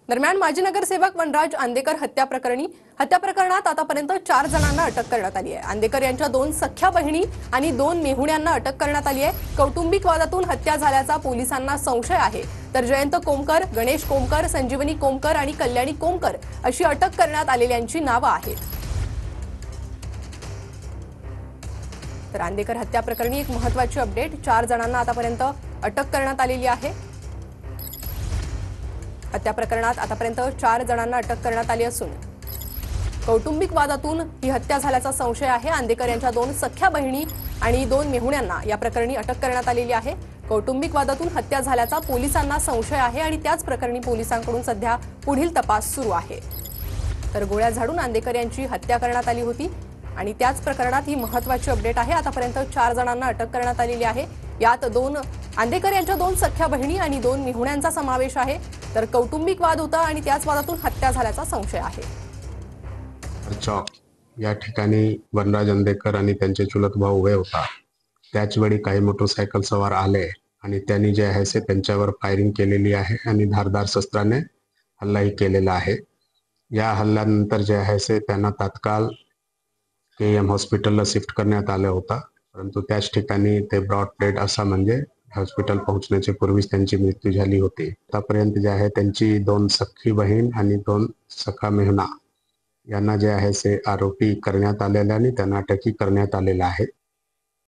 दरम्यान माजी नगरसेवक वनराज आंदेकर हत्या प्रकरणात आतापर्यंत 4 जणांना अटक करण्यात आली आहे। आंदेकर यांच्या 2 सख्या बहिणी आणि 2 मेहुण्यांना अटक करण्यात आली आहे। कौटुंबिक वादातून हत्या झाल्याचा पोलिसांना संशय आहे। तर जयंत कोमकर, गणेश कोमकर, संजीवनी कोमकर आणि कल्याणी कोमकर अशी अटक करण्यात आलेल्यांची नावे आहेत। तर आंदेकर हत्या प्रकरणी एक महत्त्वाची अपडेट, 4 जणांना आतापर्यंत अटक करण्यात आलेली आहे। हत्या प्रकरणात आतापर्यंत 4 जणांना अटक करण्यात आली असून कौटुंबिक वादातून ही हत्या झाल्याचा संशय आहे। आंदेकर यांच्या 2 सख्या बहिणी आणि 2 मेहुण्यांना या प्रकरणी अटक करण्यात आलेली आहे। कौटुंबिक वादातून हत्या झाल्याचा पोलिसांना संशय आहे आणि त्याच प्रकरणी पोलिसांकडून सध्या पुढील तपास सुरू आहे। तर गोळ्या झाडून आंदेकर यांची हत्या करण्यात आली होती आणि त्याच प्रकरणात ही महत्त्वाची अपडेट आहे। आतापर्यंत 4 जणांना अटक करण्यात आलेली आहे। यात आंदेकर यांच्या 2 सख्या बहिणी आणि 2 मेहुण्यांचा समावेश आहे। तर कौटुंबिक वाद होता आणि त्याच वादातून हत्या झाल्याचा संशय आहे। चौक या ठिकाणी वनराज आंदेकर आणि त्यांचे चुलत भाऊ उभे होता। त्याच वेळी काही मोटरसायकल सवार आले आणि त्यांनी जे आहे ते त्यांच्यावर फायरिंग केलेली आहे आणि धारदार शस्त्राने हल्लाही केलेला आहे। या हल्ल्यानंतर जे आहे ते त्यांना तात्काळ KM हॉस्पिटलला शिफ्ट करण्यात आलं होतं, परंतु त्याच ठिकाणी ते ब्रॉड डेड असा म्हणजे हॉस्पिटल पोहोचण्याच्या पूर्वीच त्यांची मृत्यू झाली होती। आतापर्यंत जे आहे त्यांची 2 सख्खी बहीण आणि 2 सखा मेहुणा यांना जे आहे ते आरोपी करण्यात आलेले आणि त्यांना अटकही करण्यात आलेला आहे।